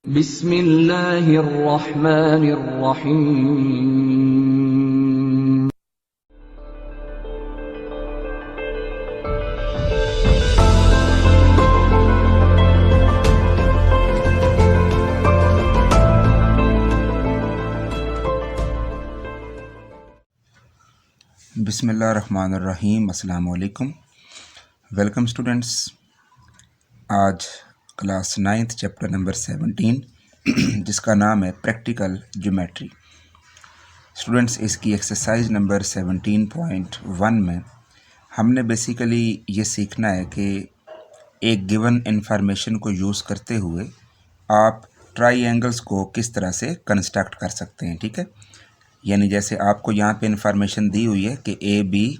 बिस्मिल्लाहिर्रहमानिर्रहीम। बिस्मिल्लाहिर्रहमानिर्रहीम। अस्सलाम वालेकुम। Welcome students. आज क्लास 9th चैप्टर नंबर 17 जिसका नाम है प्रैक्टिकल ज्योमेट्री। स्टूडेंट्स, इसकी एक्सरसाइज नंबर 17.1 में हमने बेसिकली ये सीखना है कि एक गिवन इंफॉर्मेशन को यूज़ करते हुए आप ट्राइएंगल्स को किस तरह से कंस्ट्रक्ट कर सकते हैं। ठीक है, यानी जैसे आपको यहाँ पे इंफॉर्मेशन दी हुई है कि A B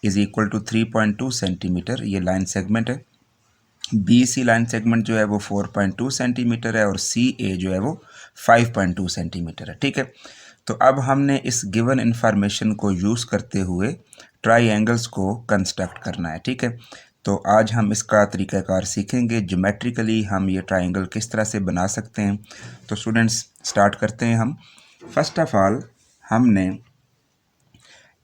is equal to 3.2 centimetre, ये लाइन सेगमेंट है। बी सी लाइन सेगमेंट जो है वो 4.2 सेंटीमीटर है और सी ए जो है वो 5.2 सेंटीमीटर है। ठीक है, तो अब हमने इस गिवन इंफॉर्मेशन को यूज़ करते हुए ट्राइएंगल्स को कंस्ट्रक्ट करना है। ठीक है, तो आज हम इसका तरीक़ाकार सीखेंगे। ज्योमेट्रिकली हम ये ट्राइएंगल किस तरह से बना सकते हैं। तो स्टूडेंट्स स्टार्ट करते हैं हम। फर्स्ट ऑफ ऑल हमने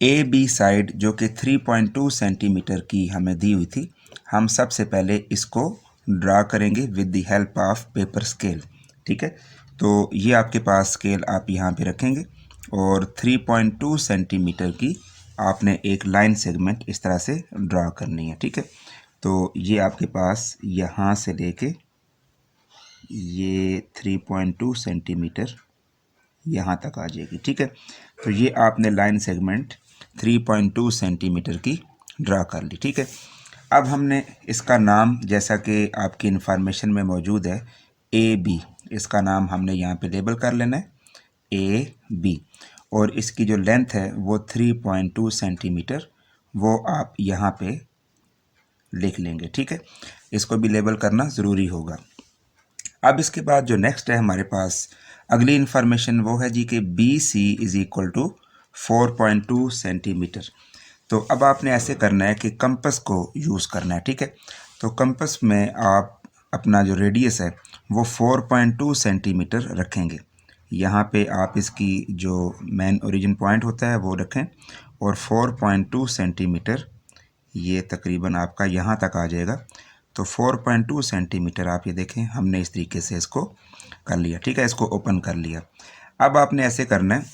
ए बी साइड जो कि 3.2 सेंटीमीटर की हमें दी हुई थी, हम सबसे पहले इसको ड्रा करेंगे with the help of paper scale. ठीक है, तो ये आपके पास स्केल आप यहाँ पे रखेंगे और 3.2 सेंटीमीटर की आपने एक लाइन सेगमेंट इस तरह से ड्रा करनी है। ठीक है, तो ये आपके पास यहाँ से लेके ये 3.2 सेंटीमीटर यहाँ तक आ जाएगी। ठीक है, तो ये आपने लाइन सेगमेंट 3.2 सेंटीमीटर की ड्रा कर ली। ठीक है, अब हमने इसका नाम, जैसा कि आपकी इन्फॉर्मेशन में मौजूद है, ए बी, इसका नाम हमने यहाँ पे लेबल कर लेना है ए बी, और इसकी जो लेंथ है वो 3.2 सेंटीमीटर, वो आप यहाँ पे लिख लेंगे। ठीक है, इसको भी लेबल करना ज़रूरी होगा। अब इसके बाद जो नेक्स्ट है हमारे पास अगली इन्फॉर्मेशन वो है जी कि B C is equal to 4.2 centimetre. तो अब आपने ऐसे करना है कि कंपस को यूज़ करना है। ठीक है, तो कंपस में आप अपना जो रेडियस है वो 4.2 सेंटीमीटर रखेंगे। यहाँ पे आप इसकी जो मेन ओरिजिन पॉइंट होता है वो रखें और 4.2 सेंटीमीटर ये तकरीबन आपका यहाँ तक आ जाएगा। तो 4.2 सेंटीमीटर आप ये देखें, हमने इस तरीके से इसको कर लिया। ठीक है, इसको ओपन कर लिया। अब आपने ऐसे करना है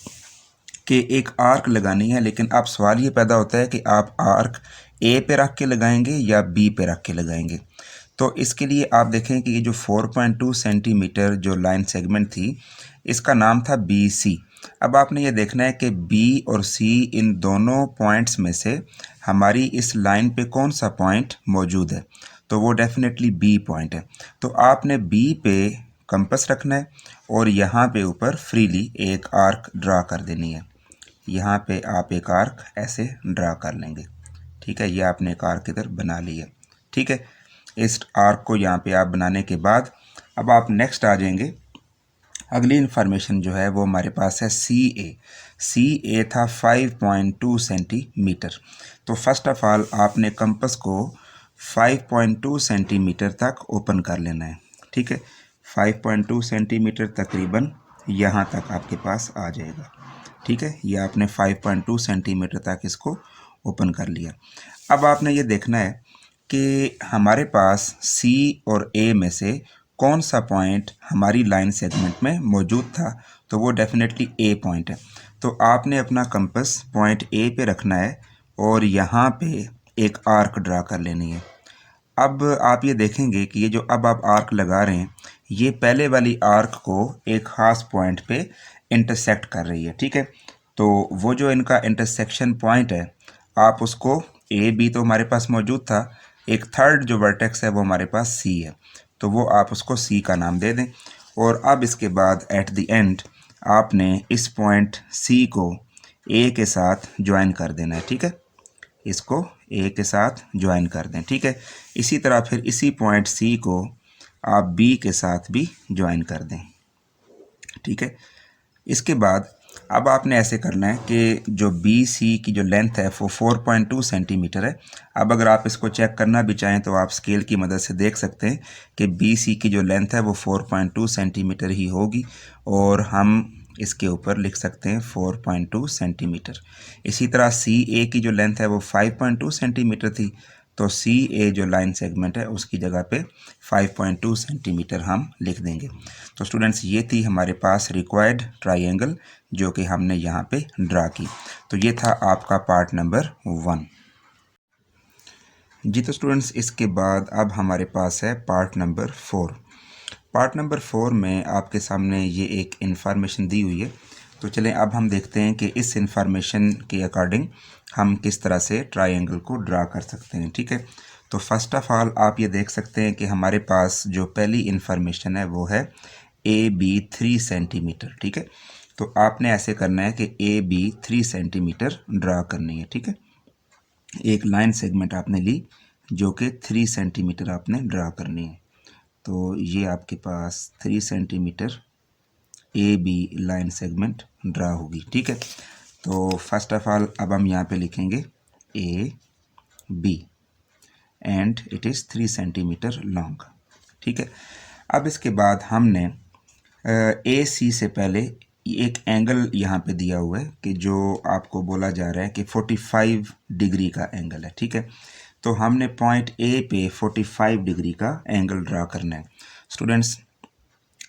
कि एक आर्क लगानी है, लेकिन अब सवाल ये पैदा होता है कि आप आर्क ए पे रख के लगाएंगे या बी पे रख के लगाएंगे। तो इसके लिए आप देखें कि ये जो 4.2 सेंटीमीटर जो लाइन सेगमेंट थी, इसका नाम था बी सी। अब आपने ये देखना है कि बी और सी इन दोनों पॉइंट्स में से हमारी इस लाइन पे कौन सा पॉइंट मौजूद है, तो वो डेफिनेटली बी पॉइंट है। तो आपने बी पे कंपस रखना है और यहाँ पे ऊपर फ्रीली एक आर्क ड्रा कर देनी है। यहाँ पे आप एक आर्क ऐसे ड्रा कर लेंगे। ठीक है, ये आपने एक आर्क इधर बना लिया। ठीक है, इस आर्क को यहाँ पे आप बनाने के बाद अब आप नेक्स्ट आ जाएंगे। अगली इन्फॉर्मेशन जो है वो हमारे पास है सी ए। सी ए था 5.2 सेंटीमीटर। तो फर्स्ट ऑफ ऑल आपने कंपस को 5.2 सेंटीमीटर तक ओपन कर लेना है। ठीक है, 5.2 सेंटीमीटर तकरीबन यहाँ तक आपके पास आ जाएगा। ठीक है, ये आपने 5.2 सेंटीमीटर तक इसको ओपन कर लिया। अब आपने ये देखना है कि हमारे पास सी और ए में से कौन सा पॉइंट हमारी लाइन सेगमेंट में मौजूद था, तो वो डेफिनेटली ए पॉइंट है। तो आपने अपना कंपस पॉइंट ए पे रखना है और यहाँ पे एक आर्क ड्रा कर लेनी है। अब आप ये देखेंगे कि ये जो अब आप आर्क लगा रहे हैं, ये पहले वाली आर्क को एक ख़ास पॉइंट पे इंटरसेक्ट कर रही है। ठीक है, तो वो जो इनका इंटरसेक्शन पॉइंट है, आप उसको, ए बी तो हमारे पास मौजूद था, एक थर्ड जो वर्टेक्स है वो हमारे पास सी है, तो वो आप उसको सी का नाम दे दें। और अब इसके बाद एट द एंड आपने इस पॉइंट सी को ए के साथ ज्वाइन कर देना है। ठीक है, इसको ए के साथ ज्वाइन कर दें। ठीक है, इसी तरह फिर इसी पॉइंट सी को आप बी के साथ भी ज्वाइन कर दें। ठीक है, इसके बाद अब आपने ऐसे करना है कि जो बी सी की जो लेंथ है वो 4.2 सेंटीमीटर है। अब अगर आप इसको चेक करना भी चाहें तो आप स्केल की मदद से देख सकते हैं कि बी सी की जो लेंथ है वो 4.2 सेंटीमीटर ही होगी, और हम इसके ऊपर लिख सकते हैं 4.2 सेंटीमीटर। इसी तरह सी ए की जो लेंथ है वो 5.2 सेंटीमीटर थी, तो सी ए जो लाइन सेगमेंट है उसकी जगह पे 5.2 सेंटीमीटर हम लिख देंगे। तो स्टूडेंट्स ये थी हमारे पास रिक्वायर्ड ट्राइंगल जो कि हमने यहाँ पे ड्रा की। तो ये था आपका पार्ट नंबर 1 जी। तो स्टूडेंट्स इसके बाद अब हमारे पास है पार्ट नंबर 4। पार्ट नंबर 4 में आपके सामने ये एक इन्फॉर्मेशन दी हुई है। तो चलें अब हम देखते हैं कि इस इन्फॉर्मेशन के अकॉर्डिंग हम किस तरह से ट्राइंगल को ड्रा कर सकते हैं। ठीक है, तो फर्स्ट ऑफ ऑल आप ये देख सकते हैं कि हमारे पास जो पहली इन्फॉर्मेशन है वो है ए बी 3 सेंटीमीटर। ठीक है, तो आपने ऐसे करना है कि ए बी 3 सेंटीमीटर ड्रा करनी है। ठीक है, एक लाइन सेगमेंट आपने ली जो कि 3 सेंटीमीटर आपने ड्रा करनी है। तो ये आपके पास 3 centimetre A B line segment draw होगी। ठीक है, तो फर्स्ट ऑफ ऑल अब हम यहाँ पे लिखेंगे A B and it is 3 centimetre long. ठीक है, अब इसके बाद हमने ए सी से पहले एक एंगल यहाँ पे दिया हुआ है कि जो आपको बोला जा रहा है कि 45 डिग्री का एंगल है। ठीक है, तो हमने पॉइंट ए पे 45 डिग्री का एंगल ड्रा करना है। स्टूडेंट्स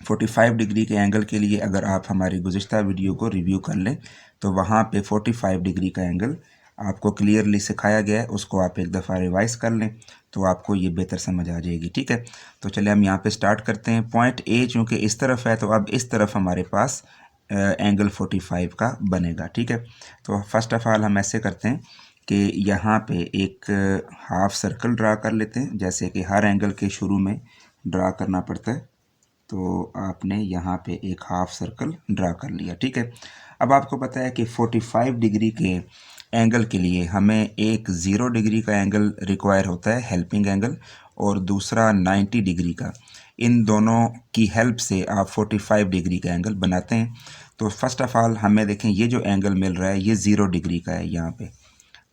45 डिग्री के एंगल के लिए अगर आप हमारी गुज़िश्ता वीडियो को रिव्यू कर लें तो वहाँ पे 45 डिग्री का एंगल आपको क्लियरली सिखाया गया है, उसको आप एक दफ़ा रिवाइज़ कर लें तो आपको ये बेहतर समझ आ जाएगी। ठीक है, तो चलिए हम यहाँ पे स्टार्ट करते हैं। पॉइंट ए चूँकि इस तरफ है तो अब इस तरफ हमारे पास एंगल 45 का बनेगा। ठीक है, तो फर्स्ट ऑफ ऑल हम ऐसे करते हैं कि यहाँ पे एक हाफ सर्कल ड्रा कर लेते हैं, जैसे कि हर एंगल के शुरू में ड्रा करना पड़ता है। तो आपने यहाँ पे एक हाफ सर्कल ड्रा कर लिया। ठीक है, अब आपको पता है कि 45 डिग्री के एंगल के लिए हमें एक 0 डिग्री का एंगल रिक्वायर होता है, हेल्पिंग एंगल, और दूसरा 90 डिग्री का। इन दोनों की हेल्प से आप 45 डिग्री का एंगल बनाते हैं। तो फर्स्ट ऑफ ऑल हमें देखें ये जो एंगल मिल रहा है ये 0 डिग्री का है यहाँ पे,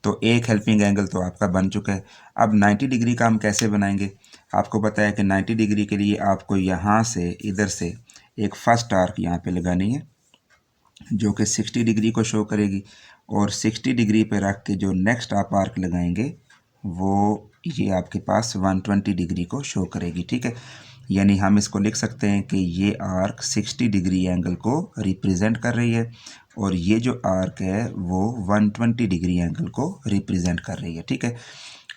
तो एक हेल्पिंग एंगल तो आपका बन चुका है। अब 90 डिग्री का हम कैसे बनाएंगे? आपको पता है कि 90 डिग्री के लिए आपको यहाँ से इधर से एक फर्स्ट आर्क यहाँ पे लगानी है जो कि 60 डिग्री को शो करेगी, और 60 डिग्री पे रख के जो नेक्स्ट आप आर्क लगाएंगे वो ये आपके पास 120 डिग्री को शो करेगी। ठीक है, यानी हम इसको लिख सकते हैं कि ये आर्क 60 डिग्री एंगल को रिप्रेजेंट कर रही है और ये जो आर्क है वो 120 डिग्री एंगल को रिप्रेजेंट कर रही है। ठीक है,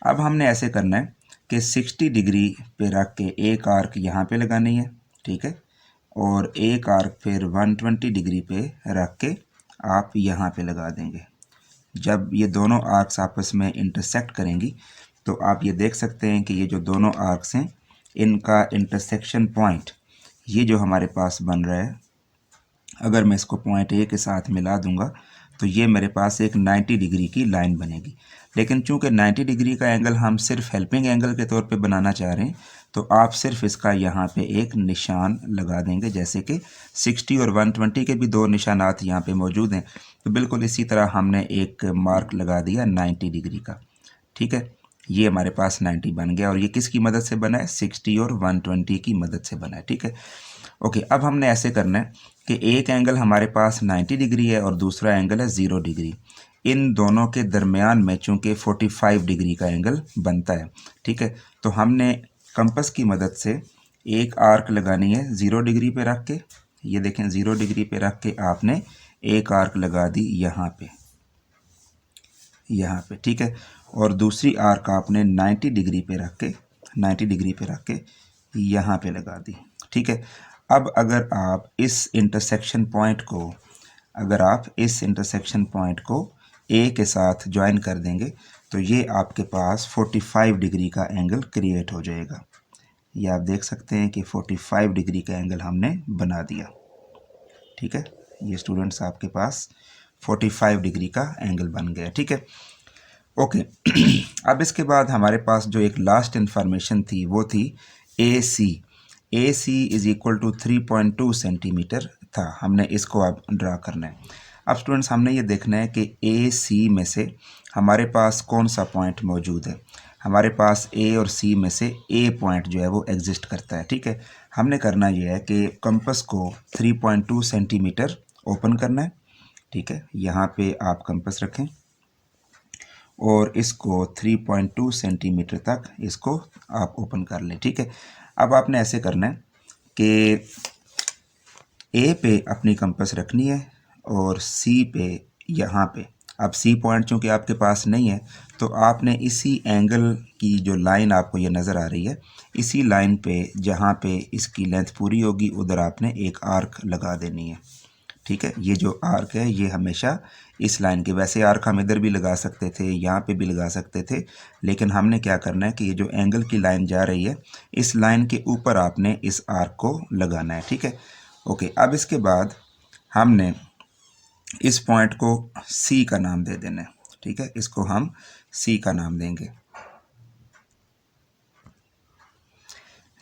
अब हमने ऐसे करना है कि 60 डिग्री पे रख के एक आर्क यहाँ पे लगानी है। ठीक है, और एक आर्क फिर 120 डिग्री पे रख के आप यहाँ पे लगा देंगे। जब ये दोनों आर्क्स आपस में इंटरसेक्ट करेंगी तो आप ये देख सकते हैं कि ये जो दोनों आर्क्स हैं इनका इंटरसेक्शन पॉइंट ये जो हमारे पास बन रहा है, अगर मैं इसको पॉइंट ए के साथ मिला दूंगा तो ये मेरे पास एक 90 डिग्री की लाइन बनेगी। लेकिन चूंकि 90 डिग्री का एंगल हम सिर्फ हेल्पिंग एंगल के तौर पे बनाना चाह रहे हैं तो आप सिर्फ इसका यहाँ पे एक निशान लगा देंगे, जैसे कि 60 और 120 के भी दो निशानात यहाँ पे मौजूद हैं। तो बिल्कुल इसी तरह हमने एक मार्क लगा दिया 90 डिग्री का। ठीक है, ये हमारे पास 90 बन गया और ये किसकी मदद से बना है? 60 और 120 की मदद से बना है। ठीक है, ओके, अब हमने ऐसे करना है कि एक एंगल हमारे पास 90 डिग्री है और दूसरा एंगल है 0 डिग्री। इन दोनों के दरमियान में चूँकि 45 डिग्री का एंगल बनता है। ठीक है, तो हमने कंपास की मदद से एक आर्क लगानी है 0 डिग्री पे रख के। ये देखें 0 डिग्री पे रख के आपने एक आर्क लगा दी यहाँ पे, यहाँ पे। ठीक है, और दूसरी आर्क आपने 90 डिग्री पे रख के, 90 डिग्री पे रख के यहाँ पे लगा दी। ठीक है, अब अगर आप इस इंटरसेक्शन पॉइंट को ए के साथ ज्वाइन कर देंगे तो ये आपके पास 45 डिग्री का एंगल क्रिएट हो जाएगा। ये आप देख सकते हैं कि 45 डिग्री का एंगल हमने बना दिया। ठीक है, ये स्टूडेंट्स आपके पास 45 डिग्री का एंगल बन गया। ठीक है, ओके। अब इसके बाद हमारे पास जो एक लास्ट इंफॉर्मेशन थी वो थी ए सी इज़ इक्वल टू 3.2 सेंटीमीटर था। हमने इसको अब ड्रा करना है। अब स्टूडेंट्स हमने ये देखना है कि ए सी में से हमारे पास कौन सा पॉइंट मौजूद है। हमारे पास ए और सी में से ए पॉइंट जो है वो एग्जिस्ट करता है। ठीक है, हमने करना ये है कि कंपास को 3.2 सेंटीमीटर ओपन करना है। ठीक है, यहाँ पे आप कंपास रखें और इसको 3.2 सेंटीमीटर तक इसको आप ओपन कर लें। ठीक है, अब आपने ऐसे करना है कि ए पे अपनी कंपास रखनी है और सी पे यहाँ पे। अब सी पॉइंट चूँकि आपके पास नहीं है तो आपने इसी एंगल की जो लाइन आपको ये नज़र आ रही है, इसी लाइन पे जहाँ पे इसकी लेंथ पूरी होगी उधर आपने एक आर्क लगा देनी है। ठीक है, ये जो आर्क है ये हमेशा इस लाइन के, वैसे आर्क हम इधर भी लगा सकते थे, यहाँ पे भी लगा सकते थे, लेकिन हमने क्या करना है कि ये जो एंगल की लाइन जा रही है इस लाइन के ऊपर आपने इस आर्क को लगाना है। ठीक है, ओके। अब इसके बाद हमने इस पॉइंट को सी का नाम दे देना है। ठीक है, इसको हम सी का नाम देंगे।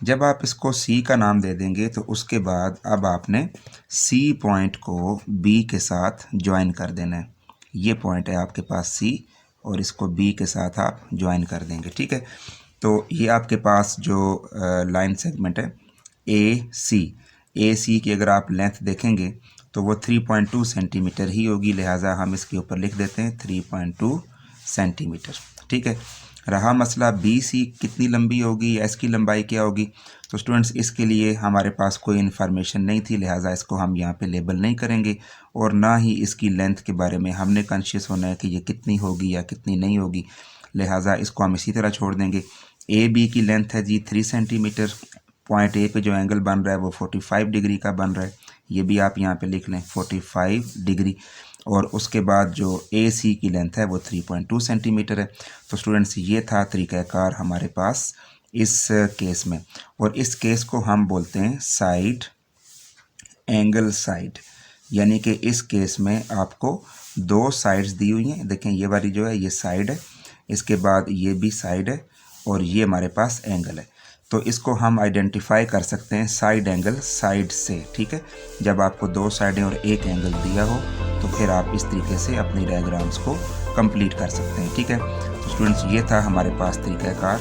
जब आप इसको सी का नाम दे देंगे तो उसके बाद अब आपने सी पॉइंट को बी के साथ ज्वाइन कर देना है। ये पॉइंट है आपके पास सी और इसको बी के साथ आप ज्वाइन कर देंगे। ठीक है, तो ये आपके पास जो लाइन सेगमेंट है ए सी की अगर आप लेंथ देखेंगे तो वो 3.2 सेंटीमीटर ही होगी, लिहाजा हम इसके ऊपर लिख देते हैं 3.2 सेंटीमीटर। ठीक है, रहा मसला बी सी कितनी लंबी होगी या इसकी लंबाई क्या होगी, तो स्टूडेंट्स इसके लिए हमारे पास कोई इन्फॉर्मेशन नहीं थी, लिहाजा इसको हम यहाँ पे लेबल नहीं करेंगे और ना ही इसकी लेंथ के बारे में हमने कॉन्शियस होना है कि ये कितनी होगी या कितनी नहीं होगी, लिहाजा इसको हम इसी तरह छोड़ देंगे। ए बी की लेंथ है जी 3 सेंटीमीटर। पॉइंट ए पे जो एंगल बन रहा है वो 45 डिग्री का बन रहा है, ये भी आप यहाँ पे लिख लें 45 डिग्री। और उसके बाद जो ए सी की लेंथ है वो 3.2 सेंटीमीटर है। तो स्टूडेंट्स ये था तरीक़ाकार हमारे पास इस केस में, और इस केस को हम बोलते हैं साइड एंगल साइड, यानी कि इस केस में आपको दो साइड्स दी हुई हैं। देखें ये वाली जो है ये साइड है, इसके बाद ये भी साइड है और ये हमारे पास एंगल है। तो इसको हम आइडेंटिफाई कर सकते हैं साइड एंगल साइड से। ठीक है, जब आपको दो साइडें और एक एंगल दिया हो तो फिर आप इस तरीके से अपनी डायग्राम्स को कंप्लीट कर सकते हैं। ठीक है, तो स्टूडेंट्स ये था हमारे पास तरीक़ाकार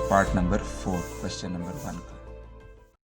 पार्ट नंबर 4 क्वेश्चन नंबर 1 का।